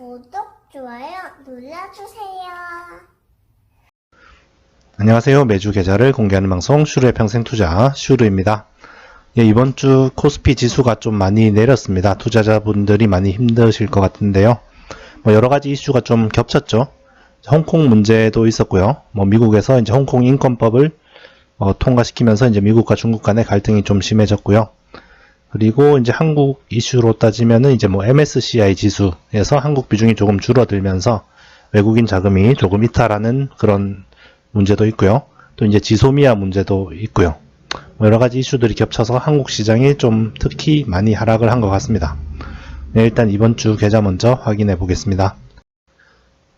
구독, 좋아요 눌러주세요. 안녕하세요. 매주 계좌를 공개하는 방송 슈르의 평생투자 슈르입니다. 예, 이번 주 코스피 지수가 좀 많이 내렸습니다. 투자자분들이 많이 힘드실 것 같은데요. 여러가지 이슈가 좀 겹쳤죠. 홍콩 문제도 있었고요. 미국에서 이제 홍콩 인권법을 통과시키면서 이제 미국과 중국 간의 갈등이 좀 심해졌고요. 그리고 이제 한국 이슈로 따지면은 이제 MSCI 지수에서 한국 비중이 조금 줄어들면서 외국인 자금이 조금 이탈하는 그런 문제도 있고요. 또 이제 지소미아 문제도 있고요. 여러 가지 이슈들이 겹쳐서 한국 시장이 좀 특히 많이 하락을 한 것 같습니다. 네, 일단 이번 주 계좌 먼저 확인해 보겠습니다.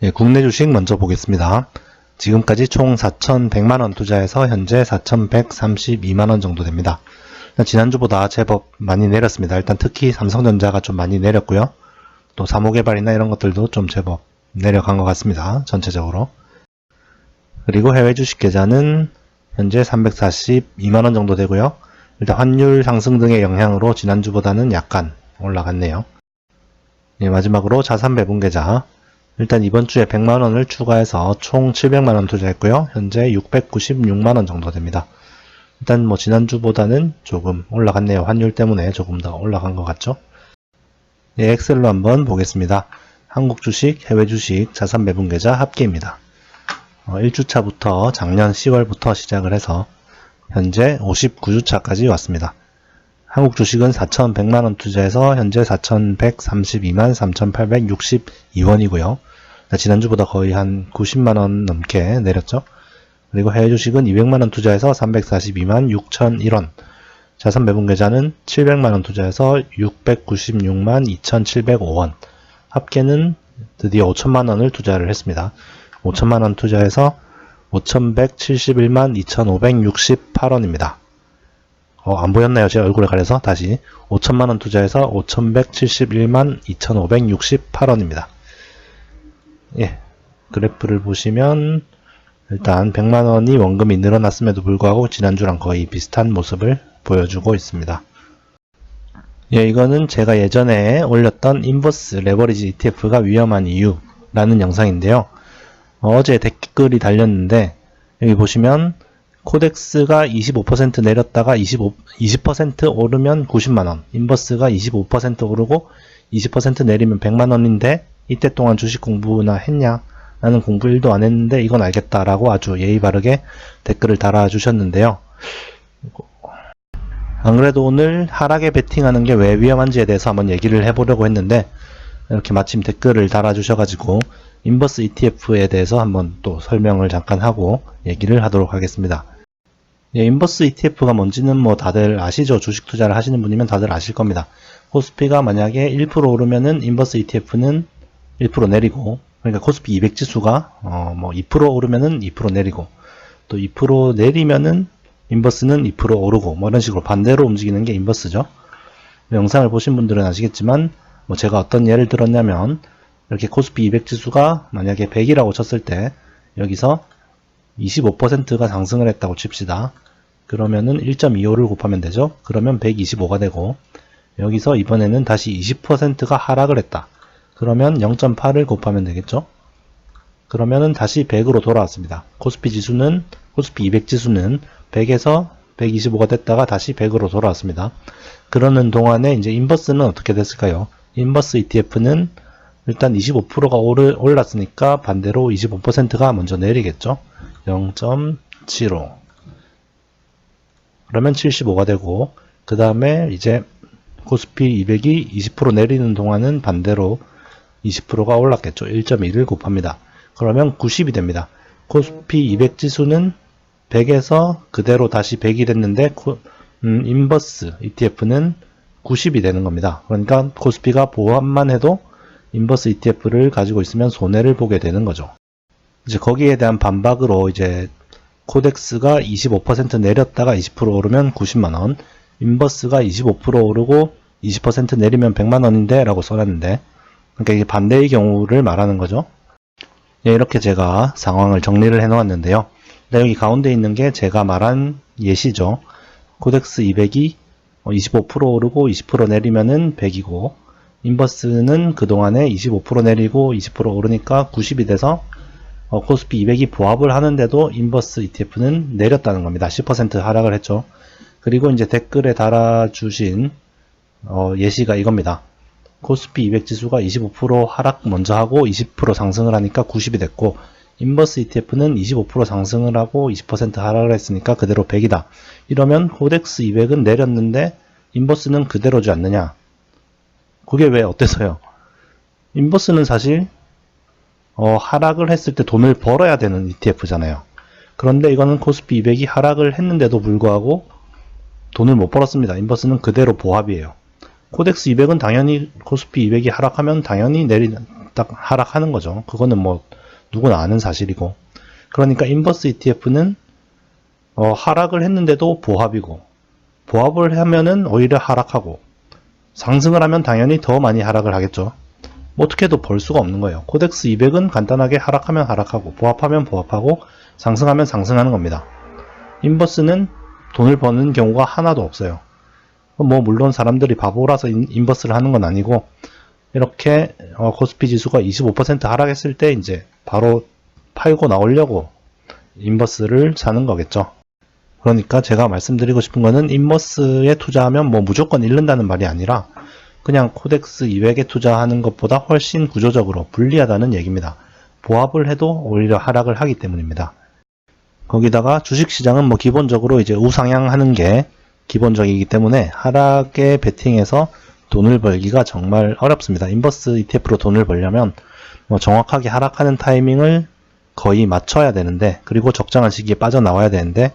네, 국내 주식 먼저 보겠습니다. 지금까지 총 4,100만원 투자해서 현재 4,132만원 정도 됩니다. 지난주보다 제법 많이 내렸습니다. 일단 특히 삼성전자가 좀 많이 내렸고요. 또 사모개발이나 이런 것들도 좀 제법 내려간 것 같습니다. 전체적으로. 그리고 해외 주식 계좌는 현재 342만원 정도 되고요. 일단 환율 상승 등의 영향으로 지난주보다는 약간 올라갔네요. 네, 마지막으로 자산 배분 계좌. 일단 이번 주에 100만원을 추가해서 총 700만원 투자했고요. 현재 696만원 정도 됩니다. 일단 지난주보다는 조금 올라갔네요. 환율 때문에 조금 더 올라간 것 같죠? 네, 엑셀로 한번 보겠습니다. 한국 주식, 해외 주식, 자산 배분 계좌 합계입니다. 1주차부터 작년 10월부터 시작을 해서 현재 59주차까지 왔습니다. 한국 주식은 4,100만원 투자해서 현재 4,132만 3,862원이고요. 지난주보다 거의 한 90만원 넘게 내렸죠. 그리고 해외 주식은 200만원 투자해서 342만 6,001원. 자산 배분 계좌는 700만원 투자해서 696만 2,705원. 합계는 드디어 5천만원을 투자를 했습니다. 5천만원 투자해서 5,171만 2,568원입니다. 안 보였나요? 제 얼굴에 가려서 다시 5천만원 투자해서 5,171만 2,568원입니다. 예, 그래프를 보시면 일단 100만원이 원금이 늘어났음에도 불구하고 지난주랑 거의 비슷한 모습을 보여주고 있습니다. 예, 이거는 제가 예전에 올렸던 인버스 레버리지 ETF가 위험한 이유라는 영상인데요. 어제 댓글이 달렸는데 여기 보시면 코덱스가 25% 내렸다가 20% 오르면 90만원, 인버스가 25% 오르고 20% 내리면 100만원인데 이때 동안 주식 공부나 했냐? 나는 공부 1도 안 했는데 이건 알겠다라고 아주 예의 바르게 댓글을 달아주셨는데요. 안 그래도 오늘 하락에 베팅하는 게 왜 위험한지에 대해서 한번 얘기를 해보려고 했는데 이렇게 마침 댓글을 달아주셔가지고 인버스 ETF에 대해서 한번 또 설명을 잠깐 하고 얘기를 하도록 하겠습니다. 예, 인버스 ETF가 뭔지는 다들 아시죠? 주식 투자를 하시는 분이면 다들 아실 겁니다. 코스피가 만약에 1% 오르면은 인버스 ETF는 1% 내리고, 그러니까 코스피 200 지수가 2% 오르면은 2% 내리고, 또 2% 내리면은 인버스는 2% 오르고, 이런 식으로 반대로 움직이는 게 인버스죠. 영상을 보신 분들은 아시겠지만 제가 어떤 예를 들었냐면 이렇게 코스피 200 지수가 만약에 100이라고 쳤을 때 여기서 25%가 상승을 했다고 칩시다. 그러면은 1.25를 곱하면 되죠. 그러면 125가 되고 여기서 이번에는 다시 20%가 하락을 했다. 그러면 0.8을 곱하면 되겠죠. 그러면은 다시 100으로 돌아왔습니다. 코스피 200 지수는 100에서 125가 됐다가 다시 100으로 돌아왔습니다. 그러는 동안에 이제 인버스는 어떻게 됐을까요? 인버스 ETF는 일단 25%가 올랐으니까 반대로 25%가 먼저 내리겠죠. 0.75 그러면 75가 되고 그 다음에 이제 코스피 200이 20% 내리는 동안은 반대로 20%가 올랐겠죠. 1.1을 곱합니다. 그러면 90이 됩니다. 코스피 200 지수는 100에서 그대로 다시 100이 됐는데 인버스 ETF는 90이 되는 겁니다. 그러니까 코스피가 보합만 해도 인버스 ETF를 가지고 있으면 손해를 보게 되는 거죠. 이제 거기에 대한 반박으로 이제 코덱스가 25% 내렸다가 20% 오르면 90만원, 인버스가 25% 오르고 20% 내리면 100만원인데 라고 써놨는데, 그러니까 이게 반대의 경우를 말하는 거죠. 예, 이렇게 제가 상황을 정리를 해 놓았는데요. 여기 가운데 있는 게 제가 말한 예시죠. 코덱스 200이 25% 오르고 20% 내리면은 100이고, 인버스는 그동안에 25% 내리고 20% 오르니까 90이 돼서 코스피 200이 보합을 하는데도 인버스 ETF는 내렸다는 겁니다. 10% 하락을 했죠. 그리고 이제 댓글에 달아주신 예시가 이겁니다. 코스피 200 지수가 25% 하락 먼저 하고 20% 상승을 하니까 90이 됐고, 인버스 ETF는 25% 상승을 하고 20% 하락을 했으니까 그대로 100이다. 이러면 코덱스 200은 내렸는데 인버스는 그대로지 않느냐? 그게 왜 어때서요? 인버스는 사실 하락을 했을 때 돈을 벌어야 되는 ETF잖아요. 그런데 이거는 코스피 200이 하락을 했는데도 불구하고 돈을 못 벌었습니다. 인버스는 그대로 보합이에요. 코덱스 200은 당연히 코스피 200이 하락하면 당연히 딱 하락하는 거죠. 그거는 뭐 누구나 아는 사실이고. 그러니까 인버스 ETF는 하락을 했는데도 보합이고, 보합을 하면은 오히려 하락하고, 상승을 하면 당연히 더 많이 하락을 하겠죠. 뭐 어떻게 해도 벌 수가 없는 거예요. 코덱스 200은 간단하게 하락하면 하락하고, 보합하면 보합하고, 상승하면 상승하는 겁니다. 인버스는 돈을 버는 경우가 하나도 없어요. 뭐 물론 사람들이 바보라서 인버스를 하는 건 아니고, 이렇게 코스피 지수가 25% 하락했을 때 이제 바로 팔고 나오려고 인버스를 사는 거겠죠. 그러니까 제가 말씀드리고 싶은 거는, 인버스에 투자하면 뭐 무조건 잃는다는 말이 아니라 그냥 코덱스 200에 투자하는 것보다 훨씬 구조적으로 불리하다는 얘기입니다. 보합을 해도 오히려 하락을 하기 때문입니다. 거기다가 주식시장은 뭐 기본적으로 이제 우상향하는 게 기본적이기 때문에 하락에 베팅해서 돈을 벌기가 정말 어렵습니다. 인버스 ETF로 돈을 벌려면 뭐 정확하게 하락하는 타이밍을 거의 맞춰야 되는데, 그리고 적정한 시기에 빠져나와야 되는데,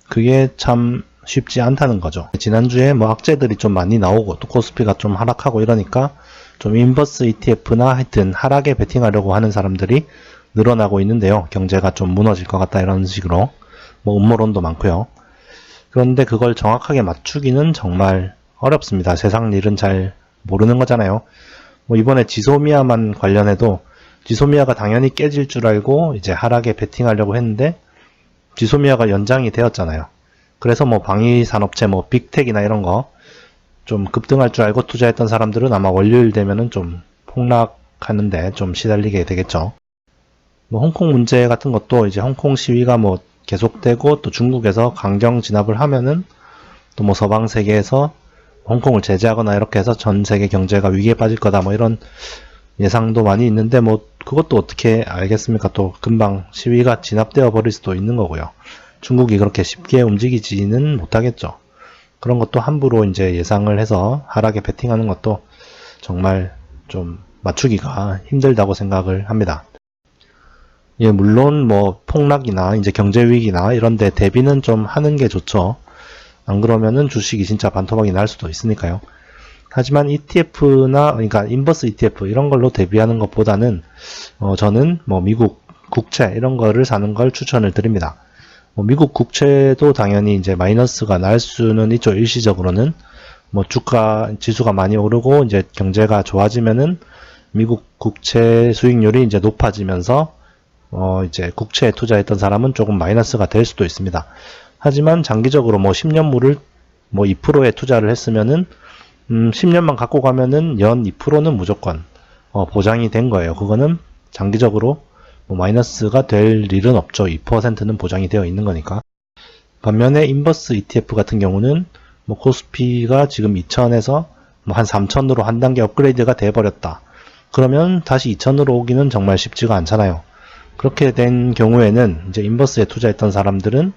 그게 참 쉽지 않다는 거죠. 지난주에 뭐 악재들이 좀 많이 나오고 또 코스피가 좀 하락하고 이러니까 좀 인버스 ETF나 하여튼 하락에 베팅하려고 하는 사람들이 늘어나고 있는데요. 경제가 좀 무너질 것 같다 이런 식으로 뭐 음모론도 많고요. 그런데 그걸 정확하게 맞추기는 정말 어렵습니다. 세상 일은 잘 모르는 거잖아요. 뭐 이번에 지소미아만 관련해도 지소미아가 당연히 깨질 줄 알고 이제 하락에 베팅하려고 했는데 지소미아가 연장이 되었잖아요. 그래서 뭐 방위산업체 뭐 빅텍이나 이런 거 좀 급등할 줄 알고 투자했던 사람들은 아마 월요일 되면은 좀 폭락하는데 좀 시달리게 되겠죠. 뭐 홍콩 문제 같은 것도 이제 홍콩 시위가 뭐 계속되고 또 중국에서 강경 진압을 하면은 또 뭐 서방 세계에서 홍콩을 제재하거나 이렇게 해서 전 세계 경제가 위기에 빠질 거다 뭐 이런 예상도 많이 있는데, 뭐 그것도 어떻게 알겠습니까? 또 금방 시위가 진압되어 버릴 수도 있는 거고요. 중국이 그렇게 쉽게 움직이지는 못하겠죠. 그런 것도 함부로 이제 예상을 해서 하락에 베팅하는 것도 정말 좀 맞추기가 힘들다고 생각을 합니다. 예, 물론 뭐 폭락이나 이제 경제 위기나 이런 데 대비는 좀 하는 게 좋죠. 안 그러면은 주식이 진짜 반토막이 날 수도 있으니까요. 하지만 ETF나 그러니까 인버스 ETF 이런 걸로 대비하는 것보다는 저는 뭐 미국 국채 이런 거를 사는 걸 추천을 드립니다. 뭐 미국 국채도 당연히 이제 마이너스가 날 수는 있죠. 일시적으로는 뭐 주가 지수가 많이 오르고 이제 경제가 좋아지면은 미국 국채 수익률이 이제 높아지면서 이제 국채에 투자했던 사람은 조금 마이너스가 될 수도 있습니다. 하지만 장기적으로 뭐 10년물을 뭐 2%에 투자를 했으면은 10년만 갖고 가면은 연 2%는 무조건 보장이 된 거예요. 그거는 장기적으로 뭐 마이너스가 될 일은 없죠. 2%는 보장이 되어 있는 거니까. 반면에 인버스 ETF 같은 경우는 뭐 코스피가 지금 2000에서 뭐 한 3000으로 한 단계 업그레이드가 돼 버렸다. 그러면 다시 2000으로 오기는 정말 쉽지가 않잖아요. 그렇게 된 경우에는 이제 인버스에 투자했던 사람들은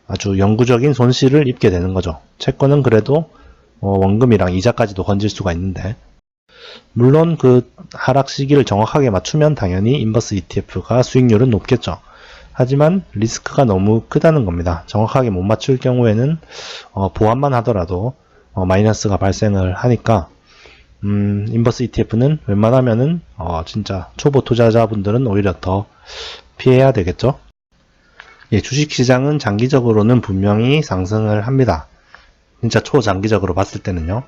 아주 영구적인 손실을 입게 되는 거죠. 채권은 그래도 원금이랑 이자까지도 건질 수가 있는데, 물론 그 하락 시기를 정확하게 맞추면 당연히 인버스 ETF가 수익률은 높겠죠. 하지만 리스크가 너무 크다는 겁니다. 정확하게 못 맞출 경우에는 보합만 하더라도 마이너스가 발생을 하니까 인버스 ETF는 웬만하면은 진짜 초보 투자자분들은 오히려 더 피해야 되겠죠. 예, 주식시장은 장기적으로는 분명히 상승을 합니다. 진짜 초장기적으로 봤을 때는요.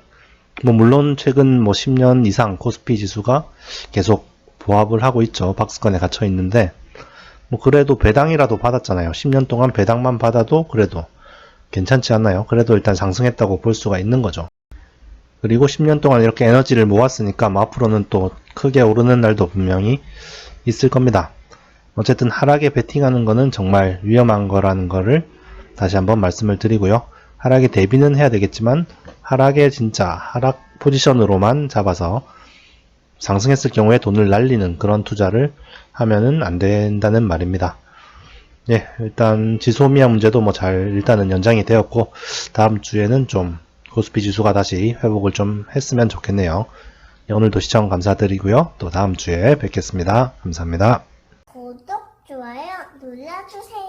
뭐 물론 최근 뭐 10년 이상 코스피 지수가 계속 보합을 하고 있죠. 박스권에 갇혀 있는데 뭐 그래도 배당이라도 받았잖아요. 10년 동안 배당만 받아도 그래도 괜찮지 않나요? 그래도 일단 상승했다고 볼 수가 있는 거죠. 그리고 10년 동안 이렇게 에너지를 모았으니까 뭐 앞으로는 또 크게 오르는 날도 분명히 있을 겁니다. 어쨌든 하락에 베팅하는 거는 정말 위험한 거라는 거를 다시 한번 말씀을 드리고요. 하락에 대비는 해야 되겠지만 하락에 진짜 하락 포지션으로만 잡아서 상승했을 경우에 돈을 날리는 그런 투자를 하면은 안 된다는 말입니다. 예, 일단 지수 호미화 문제도 뭐 잘 일단은 연장이 되었고 다음 주에는 좀 코스피 지수가 다시 회복을 좀 했으면 좋겠네요. 예, 오늘도 시청 감사드리고요. 또 다음 주에 뵙겠습니다. 감사합니다. 구독, 좋아요 눌러주세요.